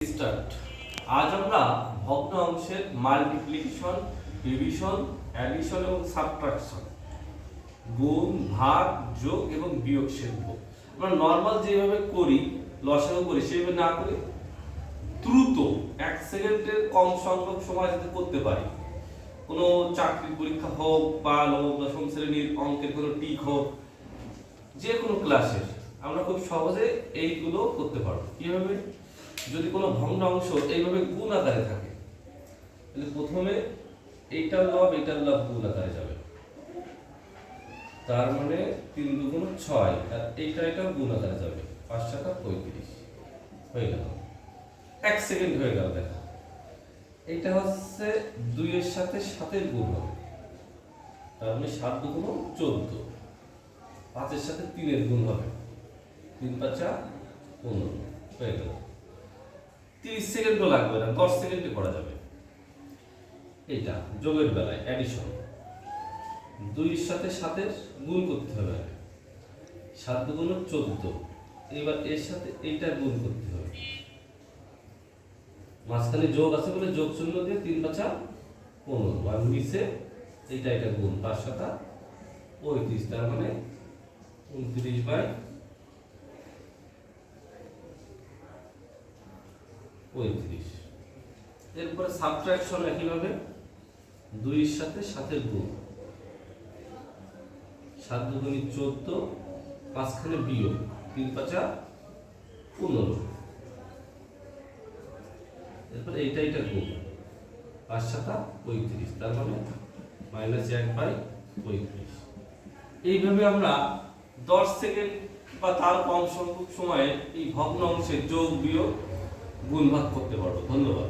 Start. আজ আমরা ভগ্নাংশের মাল্টিপ্লিকেশন, ডিভিশন, অ্যাডিশন এবং সাবট্রাকশন, গুণ, ভাগ, যোগ এবং বিয়োগ শিখব। আমরা নর্মাল যেভাবে করি, লসাগু করি, সেভাবে না করে দ্রুত 1 সেকেন্ডের কম সংখ্যক সময় যাতে করতে পারি। কোনো চাকরির পরীক্ষা হোক বা নবম দশম শ্রেণীর অঙ্কের কোনো টিক হোক, যে কোনো ক্লাসের আমরা খুব সহজে এইগুলো করতে পারবো। কিভাবে? যদি কোনো ভগ্নাংশ এইভাবে গুণ আকারে থাকে, তাহলে প্রথমে এইটার লব গুণ আকারে যাবে, তার মানে 3 দুগুণ 6, আর এটা গুণ আকারে যাবে, 5 7 35 হয়ে গেল। 1 সেকেন্ড হয়ে গেল। দেখো, এটা হচ্ছে 2 এর সাথে 7 এর গুণ হবে, তার মানে 7 দুগুণ 14, 5 এর সাথে 3 এর গুণ হবে, 3 5 15 হয়ে গেল। 30 সেকেন্ডও লাগবে না, 10 সেকেন্ডে করা যাবে। এটা যোগের বেলায় অ্যাডিশন, 2 এর সাথে 7 এর গুণ করতে হবে, 7 দুগুণ 14, এবার এর সাথে এইটা গুণ করতে হবে, মাঝখানে যোগ আছে বলে যোগ চিহ্ন দিয়ে 3 5 15, আর নিচে এটা গুণ, 5 7 35, তার মানে 29/35। এরপরে সাবট্রাকশন একইভাবে 2 এর সাথে 7 এর গুণ, 7 দুগুণ 14, মাঝখানে বিয়োগ 3 5 15, এরপর এইটা গুণ, 5 7 35, তার মানে -1/35। এইভাবে আমরা 10 সেকেন্ড বা তার কম সংখ্যক সময়ে এই ভগ্নাংশের যোগ বিয়োগ গুণ ভাগ করতে পারবো। ধন্যবাদ।